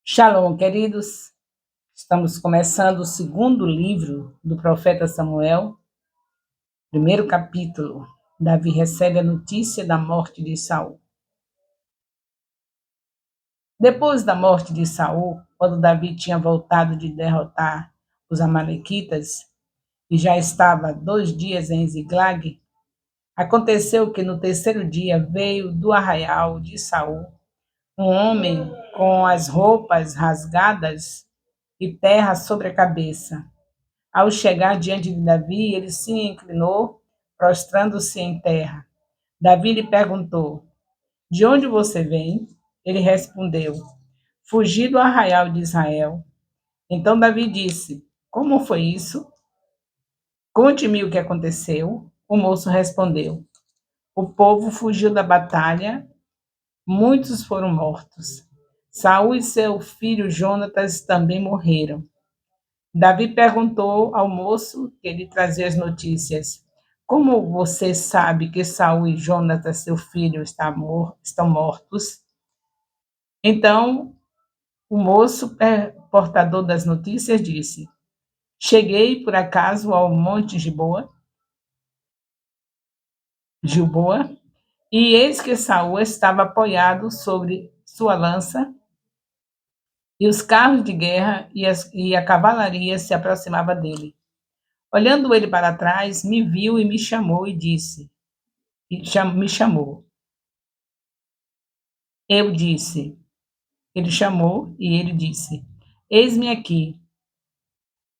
Shalom, queridos. Estamos começando o segundo livro do profeta Samuel, primeiro capítulo. Davi recebe a notícia da morte de Saul. Depois da morte de Saul, quando Davi tinha voltado de derrotar os amalequitas e já estava 2 dias em Ziglag, aconteceu que no terceiro dia veio do arraial de Saul um homem com as roupas rasgadas e terra sobre a cabeça. Ao chegar diante de Davi, ele se inclinou, prostrando-se em terra. Davi lhe perguntou: De onde você vem? Ele respondeu: Fugi do arraial de Israel. Então Davi disse: Como foi isso? Conte-me o que aconteceu. O moço respondeu: O povo fugiu da batalha, muitos foram mortos. Saul e seu filho Jonatas também morreram. Davi perguntou ao moço que lhe trazia as notícias: Como você sabe que Saul e Jonatas, seu filho, estão mortos? Então o moço, portador das notícias, disse: Cheguei por acaso ao monte Gilboa, e eis que Saul estava apoiado sobre sua lança, e os carros de guerra e a cavalaria se aproximavam dele. Olhando ele para trás, me viu e me chamou e disse: me chamou. Eu disse, ele chamou e ele disse: Eis-me aqui.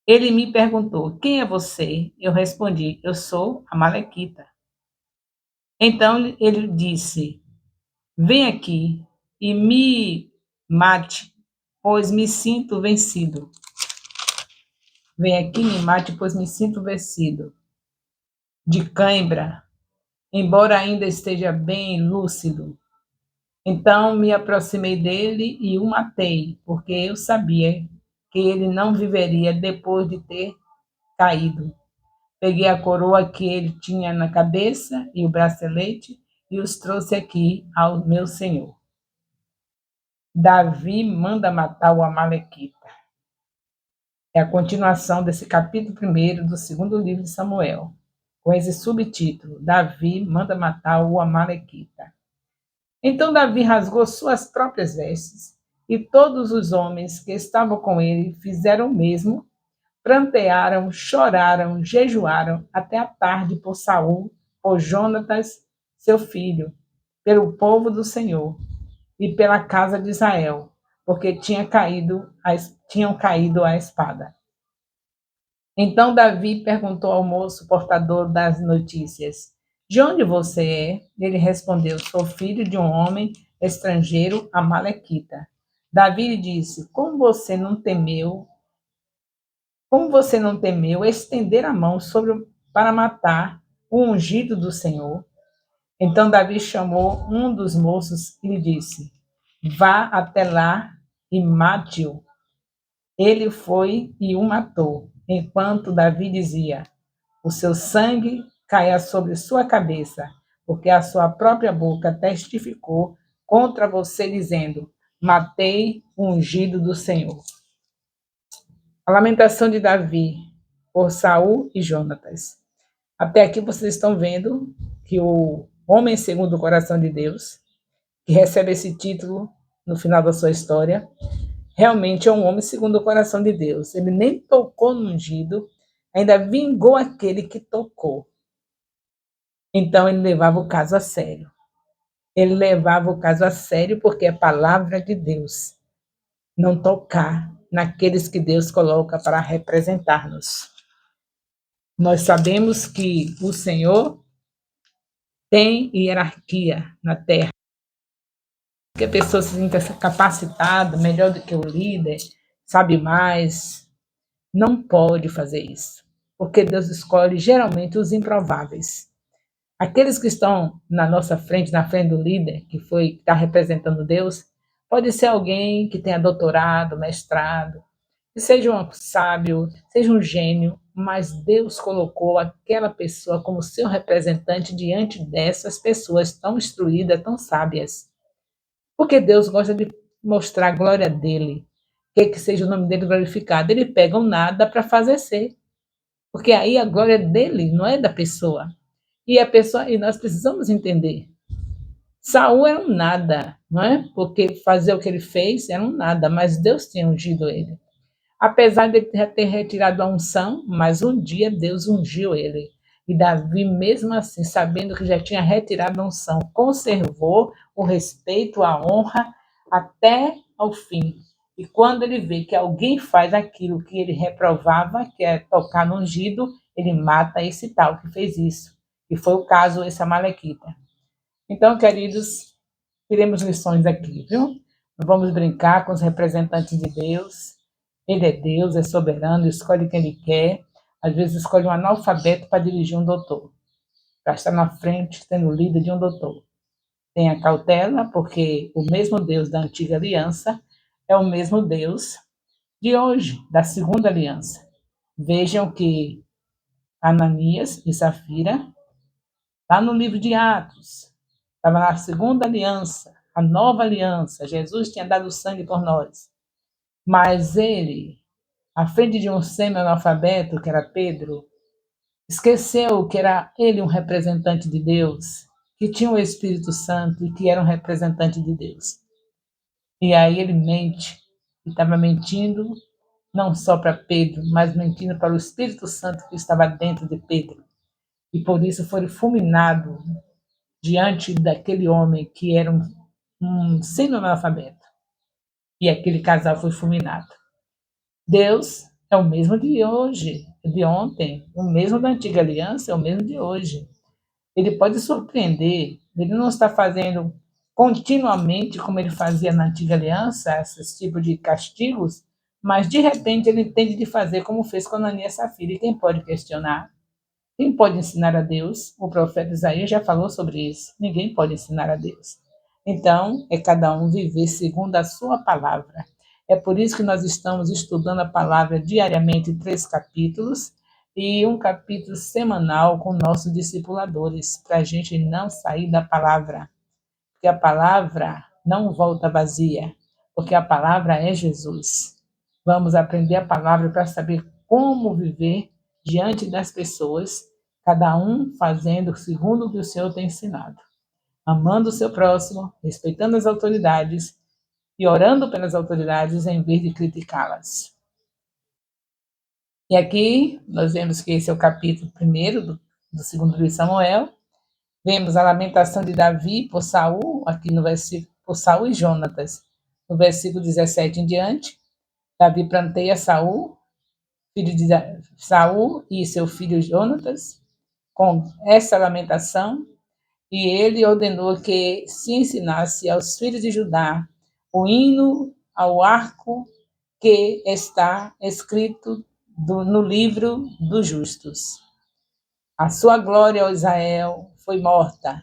Ele me perguntou: Quem é você? Eu respondi: Eu sou a Malequita. Então ele disse: Vem aqui e me mate, pois me sinto vencido. Vem aqui e me mate, pois me sinto vencido. De cãibra, embora ainda esteja bem lúcido. Então me aproximei dele e o matei, porque eu sabia que ele não viveria depois de ter caído. Peguei a coroa que ele tinha na cabeça e o bracelete e os trouxe aqui ao meu senhor. Davi manda matar o Amalequita. É a continuação desse capítulo 1 do segundo livro de Samuel, com esse subtítulo: Davi manda matar o Amalequita. Então Davi rasgou suas próprias vestes, e todos os homens que estavam com ele fizeram o mesmo, prantearam, choraram, jejuaram até a tarde por Saul, por Jonatas, seu filho, pelo povo do Senhor e pela casa de Israel, porque tinham caído à espada. Então Davi perguntou ao moço portador das notícias: De onde você é? Ele respondeu: Sou filho de um homem estrangeiro, amalequita. Davi lhe disse: Como você não temeu estender a mão para matar o ungido do Senhor? Então Davi chamou um dos moços e lhe disse: Vá até lá e mate-o. Ele foi e o matou, enquanto Davi dizia: O seu sangue caia sobre sua cabeça, porque a sua própria boca testificou contra você, dizendo: Matei o ungido do Senhor. A lamentação de Davi por Saul e Jonatas. Até aqui vocês estão vendo que o homem segundo o coração de Deus, que recebe esse título no final da sua história, realmente é um homem segundo o coração de Deus. Ele nem tocou no ungido, ainda vingou aquele que tocou. Então ele levava o caso a sério. Ele levava o caso a sério porque é palavra de Deus. Não tocar naqueles que Deus coloca para representar-nos. Nós sabemos que o Senhor tem hierarquia na terra. Que a pessoa se sinta capacitada, melhor do que o líder, sabe mais. Não pode fazer isso, porque Deus escolhe geralmente os improváveis. Aqueles que estão na nossa frente, na frente do líder, que está representando Deus, pode ser alguém que tenha doutorado, mestrado, que seja um sábio, seja um gênio, mas Deus colocou aquela pessoa como seu representante diante dessas pessoas tão instruídas, tão sábias. Porque Deus gosta de mostrar a glória dele. quer que seja o nome dele glorificado. Ele pega um nada para fazer ser. Porque aí a glória é dele, não é da pessoa. E nós precisamos entender. Saul era um nada, não é? Porque fazer o que ele fez era um nada, mas Deus tinha ungido ele. Apesar de ele ter retirado a unção, mas um dia Deus ungiu ele. E Davi, mesmo assim, sabendo que já tinha retirado a unção, conservou o respeito, a honra até ao fim. E quando ele vê que alguém faz aquilo que ele reprovava, que é tocar no ungido, ele mata esse tal que fez isso. E foi o caso esse amalequita. Então, queridos, teremos lições aqui, viu? Não vamos brincar com os representantes de Deus. Ele é Deus, é soberano, escolhe quem ele quer. Às vezes escolhe um analfabeto para dirigir um doutor, para estar na frente, sendo líder de um doutor. Tenha cautela, porque o mesmo Deus da antiga aliança é o mesmo Deus de hoje, da segunda aliança. Vejam que Ananias e Safira, lá no livro de Atos, estava na segunda aliança, a nova aliança. Jesus tinha dado sangue por nós. Mas ele, à frente de um semi-analfabeto, que era Pedro, esqueceu que era ele um representante de Deus, que tinha o Espírito Santo e que era um representante de Deus. E aí ele mente, e estava mentindo não só para Pedro, mas mentindo para o Espírito Santo que estava dentro de Pedro. E por isso foi fulminado diante daquele homem que era um semi-analfabeto. E aquele casal foi fulminado. Deus é o mesmo de hoje, de ontem, o mesmo da antiga aliança é o mesmo de hoje. Ele pode surpreender, ele não está fazendo continuamente como ele fazia na antiga aliança, esses tipos de castigos, mas de repente ele entende de fazer como fez com Ananias e Safira. E quem pode questionar? Quem pode ensinar a Deus? O profeta Isaías já falou sobre isso. Ninguém pode ensinar a Deus. Então, é cada um viver segundo a sua palavra. É por isso que nós estamos estudando a palavra diariamente, 3 capítulos, e um capítulo semanal com nossos discipuladores, para a gente não sair da palavra. Porque a palavra não volta vazia, porque a palavra é Jesus. Vamos aprender a palavra para saber como viver diante das pessoas, cada um fazendo segundo o que o Senhor tem ensinado, amando o seu próximo, respeitando as autoridades e orando pelas autoridades em vez de criticá-las. E aqui nós vemos que esse é o capítulo 1 do segundo livro de Samuel. Vemos a lamentação de Davi por Saul, aqui no versículo, por Saul e Jonatas. No versículo 17 em diante, Davi planteia Saul, filho de Saul e seu filho Jonatas, com essa lamentação, e ele ordenou que se ensinasse aos filhos de Judá o hino ao arco que está escrito no livro dos justos. A sua glória, ó Israel, foi morta.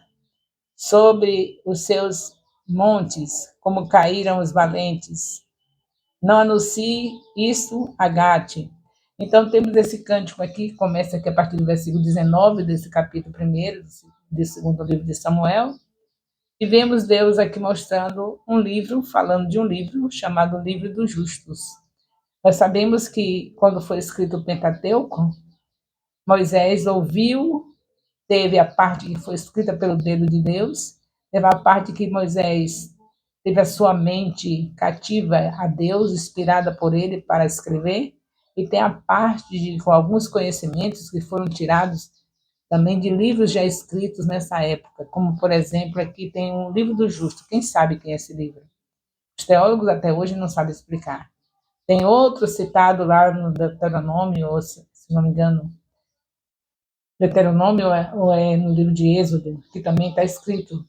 Sobre os seus montes, como caíram os valentes. Não anuncie isso a Gate. Então, temos esse cântico aqui, que começa aqui a partir do versículo 19 desse capítulo 1 do segundo livro de Samuel. E vemos Deus aqui mostrando um livro, falando de um livro chamado Livro dos Justos. Nós sabemos que, quando foi escrito o Pentateuco, Moisés ouviu, teve a parte que foi escrita pelo dedo de Deus, teve a parte que Moisés teve a sua mente cativa a Deus, inspirada por ele para escrever, e tem a parte com alguns conhecimentos que foram tirados também de livros já escritos nessa época, como, por exemplo, aqui tem um livro do Justo. Quem sabe quem é esse livro? Os teólogos até hoje não sabem explicar. Tem outro citado lá no Deuteronômio, ou se não me engano, Deuteronômio ou é no livro de Êxodo, que também está escrito.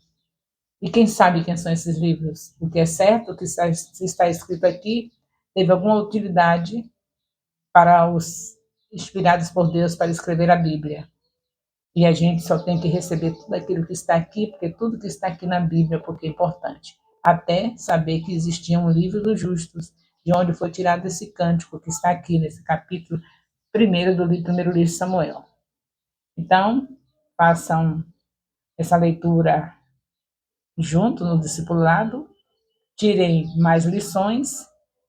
E quem sabe quem são esses livros? O que é certo, que se está escrito aqui, teve alguma utilidade para os inspirados por Deus para escrever a Bíblia. E a gente só tem que receber tudo aquilo que está aqui, porque tudo que está aqui na Bíblia porque é importante. Até saber que existia um livro dos justos, de onde foi tirado esse cântico que está aqui nesse capítulo 1 do primeiro livro de Samuel. Então, façam essa leitura junto no discipulado, tirem mais lições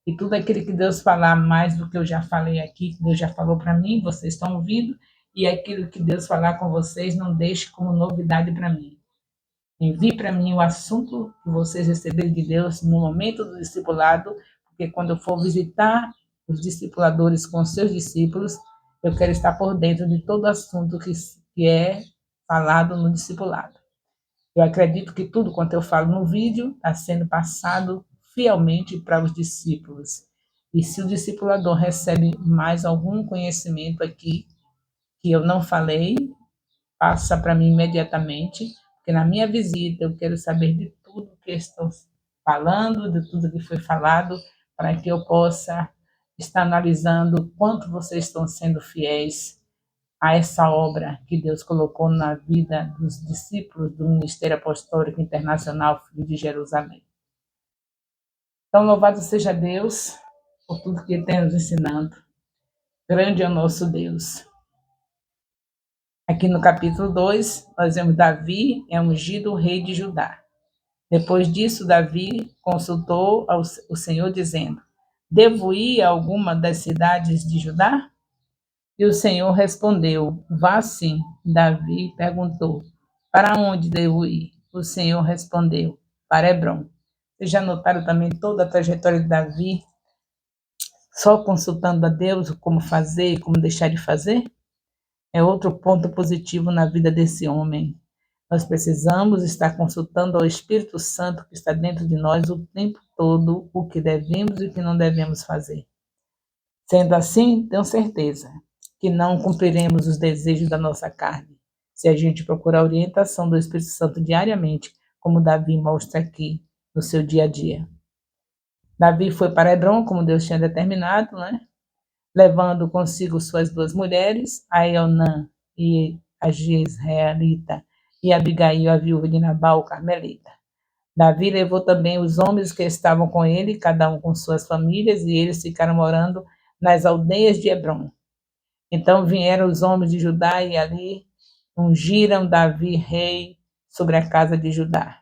E tudo aquilo que Deus falar mais do que eu já falei aqui, que Deus já falou para mim, vocês estão ouvindo, e aquilo que Deus falar com vocês, não deixe como novidade para mim. Envie para mim o assunto que vocês receberem de Deus no momento do discipulado, porque quando eu for visitar os discipuladores com seus discípulos, eu quero estar por dentro de todo assunto que é falado no discipulado. Eu acredito que tudo quanto eu falo no vídeo está sendo passado fielmente para os discípulos. E se o discipulador recebe mais algum conhecimento aqui que eu não falei, passa para mim imediatamente, porque na minha visita eu quero saber de tudo que estão falando, de tudo que foi falado, para que eu possa estar analisando quanto vocês estão sendo fiéis a essa obra que Deus colocou na vida dos discípulos do Ministério Apostólico Internacional Filho de Jerusalém. Então, louvado seja Deus por tudo que Ele tem nos ensinando. Grande é o nosso Deus. Aqui no capítulo 2, nós vemos Davi é ungido rei de Judá. Depois disso, Davi consultou o Senhor, dizendo: Devo ir a alguma das cidades de Judá? E o Senhor respondeu: Vá sim. Davi perguntou: Para onde devo ir? O Senhor respondeu: Para Hebrom. Vocês já notaram também toda a trajetória de Davi, só consultando a Deus como fazer e como deixar de fazer? É outro ponto positivo na vida desse homem. Nós precisamos estar consultando ao Espírito Santo que está dentro de nós o tempo todo o que devemos e o que não devemos fazer. Sendo assim, tenho certeza que não cumpriremos os desejos da nossa carne, se a gente procurar a orientação do Espírito Santo diariamente, como Davi mostra aqui no seu dia a dia. Davi foi para Hebrom, como Deus tinha determinado, né? Levando consigo suas duas mulheres, a Elnã e a Jezreelita, e Abigail, a viúva de Nabal, o carmelita. Davi levou também os homens que estavam com ele, cada um com suas famílias, e eles ficaram morando nas aldeias de Hebrom. Então vieram os homens de Judá e ali ungiram Davi rei sobre a casa de Judá.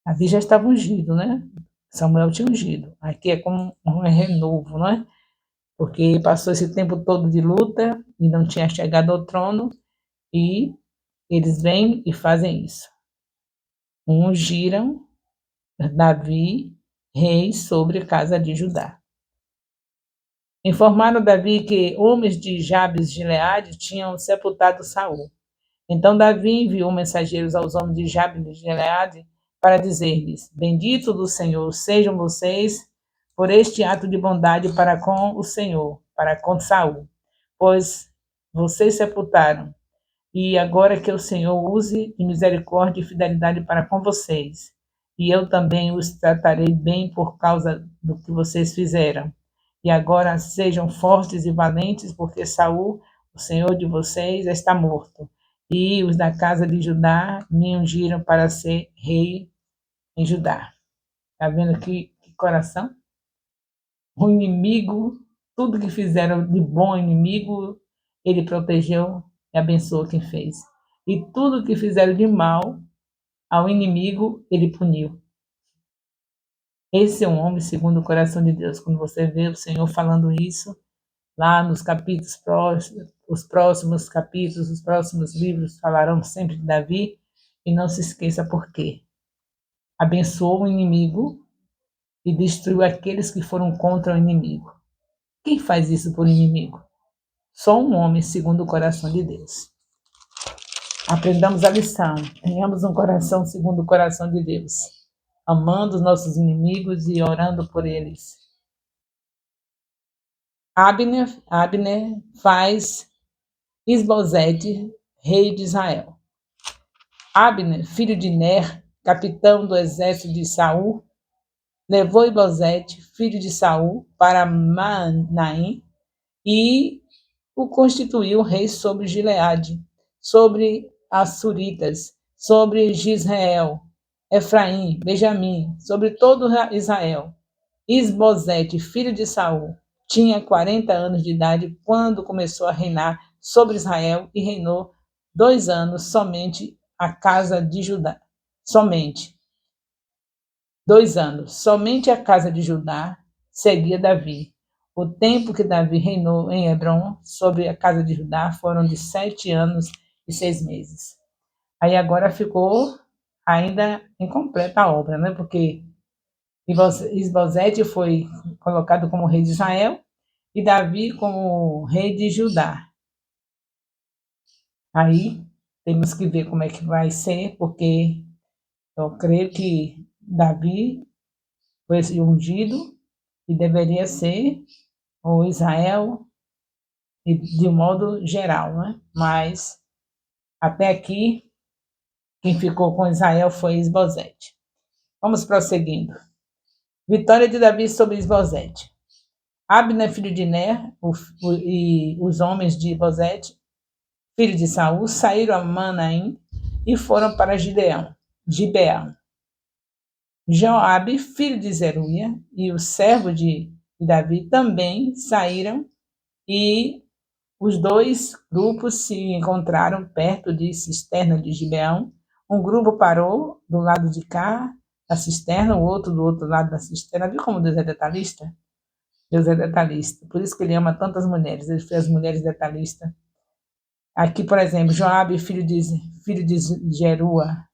Davi já estava ungido, né? Samuel tinha ungido. Aqui é como um renovo, não é? Porque passou esse tempo todo de luta e não tinha chegado ao trono, e eles vêm e fazem isso. Ungiram Davi rei sobre a casa de Judá. Informaram Davi que homens de Jabes de Gileade tinham sepultado Saul. Então Davi enviou mensageiros aos homens de Jabes de Gileade para dizer-lhes: Bendito do Senhor sejam vocês por este ato de bondade para com o Senhor, para com Saul, pois vocês sepultaram. E agora que o Senhor use de misericórdia e fidelidade para com vocês, e eu também os tratarei bem por causa do que vocês fizeram. E agora sejam fortes e valentes, porque Saul, o Senhor de vocês, está morto. E os da casa de Judá me ungiram para ser rei em Judá. Está vendo que coração? O inimigo, tudo que fizeram de bom ao inimigo, ele protegeu e abençoou quem fez. E tudo que fizeram de mal ao inimigo, ele puniu. Esse é um homem segundo o coração de Deus. Quando você vê o Senhor falando isso, lá nos capítulos próximos, os próximos capítulos, os próximos livros falarão sempre de Davi, e não se esqueça por quê. Abençoou o inimigo e destruiu aqueles que foram contra o inimigo. Quem faz isso por inimigo? Só um homem segundo o coração de Deus. Aprendamos a lição. Tenhamos um coração segundo o coração de Deus, amando os nossos inimigos e orando por eles. Abner faz Isbosete rei de Israel. Abner, filho de Ner, capitão do exército de Saul, levou Isbosete, filho de Saul, para Manaim e o constituiu rei sobre Gileade, sobre as Suritas, sobre Gisrael, Efraim, Benjamim, sobre todo Israel. Isbosete, filho de Saul, tinha 40 anos de idade quando começou a reinar sobre Israel e reinou 2 anos somente a casa de Judá. Somente. 2 anos. Somente a casa de Judá seguia Davi. O tempo que Davi reinou em Hebron sobre a casa de Judá foram de 7 anos e 6 meses. Aí agora ficou ainda incompleta a obra, né? Porque Isbosete foi colocado como rei de Israel e Davi como rei de Judá. Aí temos que ver como é que vai ser, porque eu creio que Davi foi esse ungido e deveria ser o Israel de um modo geral, né? Mas até aqui quem ficou com Israel foi Isbosete. Vamos prosseguindo. Vitória de Davi sobre Isbosete. Abner, filho de Ner, e os homens de Isbosete, filho de Saul, saíram a Manaim e foram para Gibeão. Joabe, filho de Zeruia, e o servo de Davi também saíram, e os dois grupos se encontraram perto de cisterna de Gibeão. Um grupo parou do lado de cá da cisterna, o outro do outro lado da cisterna. Viu como Deus é detalhista? Deus é detalhista. Por isso que ele ama tantas mulheres. Ele fez as mulheres detalhistas. Aqui, por exemplo, Joabe, filho de Zerua,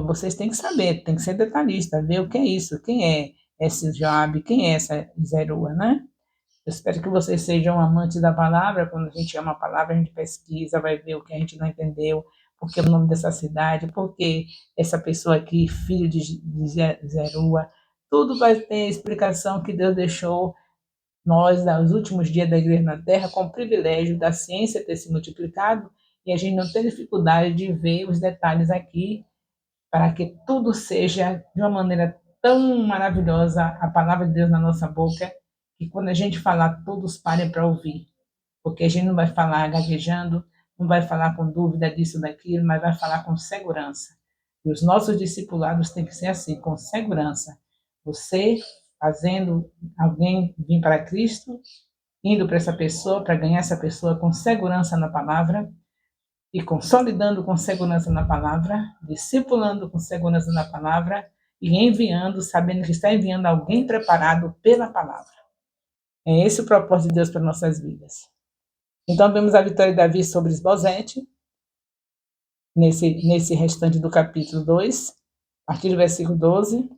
vocês têm que saber, tem que ser detalhista, ver o que é isso, quem é esse Joabe, quem é essa Zerua, né? Eu espero que vocês sejam amantes da palavra. Quando a gente ama a palavra, a gente pesquisa, vai ver o que a gente não entendeu, porque o nome dessa cidade, porque essa pessoa aqui, filho de Zerua, tudo vai ter explicação que Deus deixou nós, nos últimos dias da igreja na terra, com o privilégio da ciência ter se multiplicado, e a gente não tem dificuldade de ver os detalhes aqui, para que tudo seja de uma maneira tão maravilhosa, a palavra de Deus na nossa boca, que quando a gente falar, todos parem para ouvir, porque a gente não vai falar gaguejando, não vai falar com dúvida disso, daquilo, mas vai falar com segurança. E os nossos discipulados têm que ser assim, com segurança. Você fazendo alguém vir para Cristo, indo para essa pessoa, para ganhar essa pessoa com segurança na palavra, e consolidando com segurança na palavra, discipulando com segurança na palavra, e enviando, sabendo que está enviando alguém preparado pela palavra. É esse o propósito de Deus para nossas vidas. Então, vemos a vitória de Davi sobre Isbosete, nesse restante do capítulo 2, a partir do versículo 12.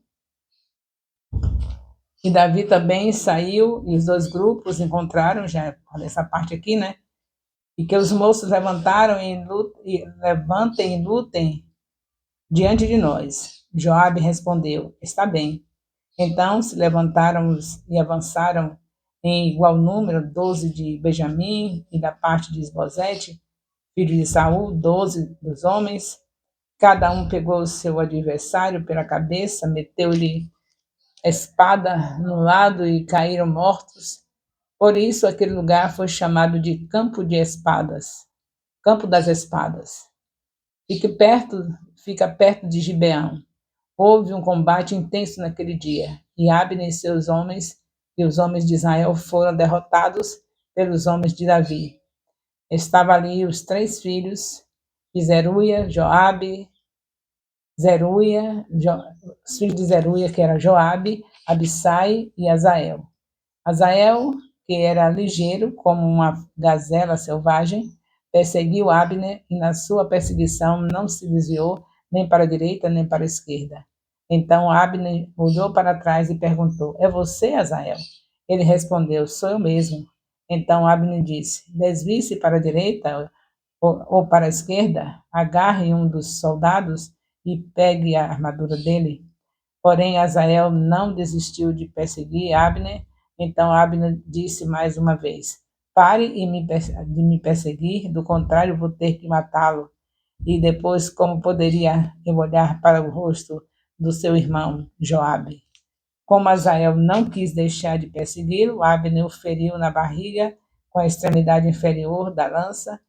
E Davi também saiu, e os dois grupos encontraram, já nessa parte aqui, né? E que os moços levantem e lutem diante de nós. Joabe respondeu: está bem. Então se levantaram e avançaram em igual número, 12 de Benjamim, e da parte de Isbosete, filho de Saul, 12 dos homens. Cada um pegou o seu adversário pela cabeça, meteu-lhe a espada no lado e caíram mortos. Por isso aquele lugar foi chamado de Campo de Espadas, Campo das Espadas. Fica perto de Gibeão. Houve um combate intenso naquele dia, e Abner e seus homens e os homens de Israel foram derrotados pelos homens de Davi. Estavam ali os 3 filhos de Zeruia, Joabe, os filhos de Zeruia, que era Joabe, Abissai e Azael. Azael, que era ligeiro como uma gazela selvagem, perseguiu Abner e na sua perseguição não se desviou nem para a direita nem para a esquerda. Então Abner olhou para trás e perguntou: é você, Azael? Ele respondeu: sou eu mesmo. Então Abner disse: desvie-se para a direita ou para a esquerda, agarre um dos soldados e pegue a armadura dele. Porém, Azael não desistiu de perseguir Abner. Então Abner disse mais uma vez: pare de me perseguir, do contrário vou ter que matá-lo. E depois, como poderia eu olhar para o rosto do seu irmão Joabe? Como Azael não quis deixar de persegui-lo, Abner o feriu na barriga com a extremidade inferior da lança,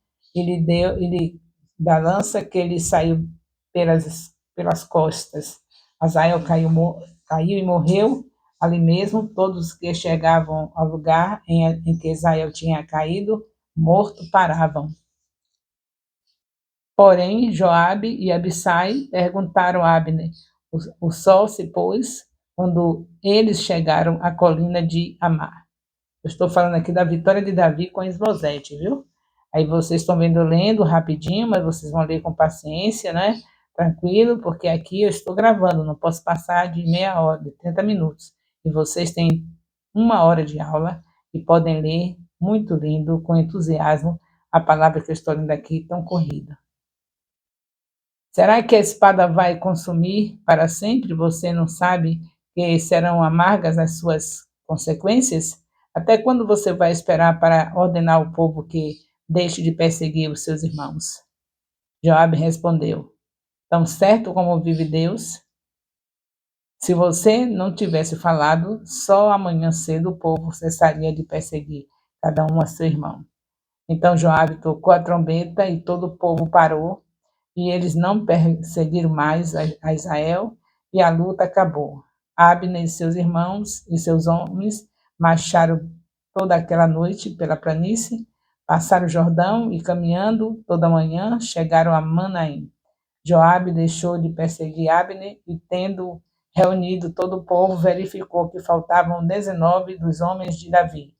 da lança que ele saiu pelas costas. Azael caiu e morreu ali mesmo. Todos que chegavam ao lugar em que Azael tinha caído, morto, paravam. Porém, Joabe e Abissai perguntaram a Abner: O sol se pôs quando eles chegaram à colina de Amar. Eu estou falando aqui da vitória de Davi com Esbozete, viu? Aí vocês estão vendo, eu lendo rapidinho, mas vocês vão ler com paciência, né? Tranquilo, porque aqui eu estou gravando, não posso passar de meia hora, de 30 minutos. E vocês têm 1 hora de aula e podem ler muito lindo, com entusiasmo, a palavra que eu estou lendo aqui tão corrida. Será que a espada vai consumir para sempre? Você não sabe que serão amargas as suas consequências? Até quando você vai esperar para ordenar ao povo que deixe de perseguir os seus irmãos? Joabe respondeu: Tão certo como vive Deus, se você não tivesse falado, só amanhã cedo o povo cessaria de perseguir cada um a seu irmão. Então Joabe tocou a trombeta e todo o povo parou, e eles não perseguiram mais a Israel, e a luta acabou. Abner e seus irmãos e seus homens marcharam toda aquela noite pela planície, passaram o Jordão e, caminhando toda manhã, chegaram a Manaim. Joabe deixou de perseguir Abner e, tendo reunido todo o povo, verificou que faltavam 19 dos homens de Davi,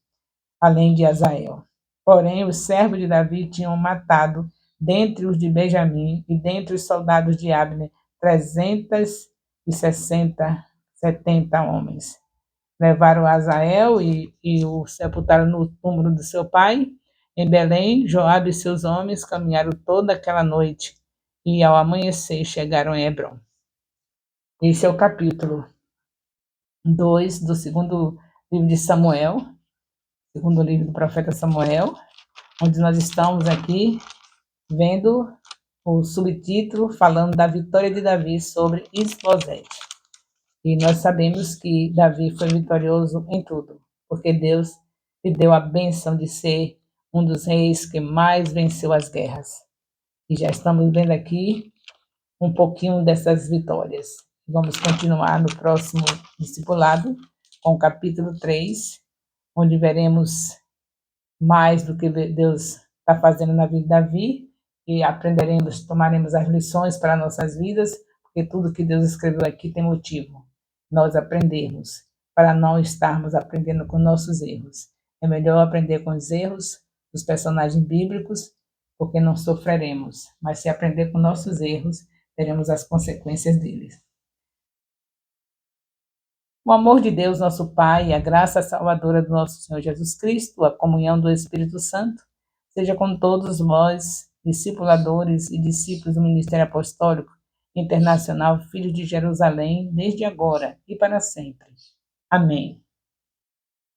além de Azael. Porém, os servos de Davi tinham matado, dentre os de Benjamim e dentre os soldados de Abner, 370 homens. Levaram Azael e o sepultaram no túmulo do seu pai. Em Belém, Joabe e seus homens caminharam toda aquela noite e, ao amanhecer, chegaram em Hebrom. Esse é o capítulo 2 do segundo livro de Samuel, segundo livro do profeta Samuel, onde nós estamos aqui vendo o subtítulo falando da vitória de Davi sobre Isbosete. E nós sabemos que Davi foi vitorioso em tudo, porque Deus lhe deu a bênção de ser um dos reis que mais venceu as guerras. E já estamos vendo aqui um pouquinho dessas vitórias. Vamos continuar no próximo discipulado, com o capítulo 3, onde veremos mais do que Deus está fazendo na vida de Davi, e aprenderemos, tomaremos as lições para nossas vidas, porque tudo que Deus escreveu aqui tem motivo. Nós aprendemos, para não estarmos aprendendo com nossos erros. É melhor aprender com os erros dos personagens bíblicos, porque não sofreremos, mas se aprender com nossos erros, teremos as consequências deles. O amor de Deus, nosso Pai, a graça salvadora do nosso Senhor Jesus Cristo, a comunhão do Espírito Santo, seja com todos nós, discipuladores e discípulos do Ministério Apostólico Internacional Filhos de Jerusalém, desde agora e para sempre. Amém.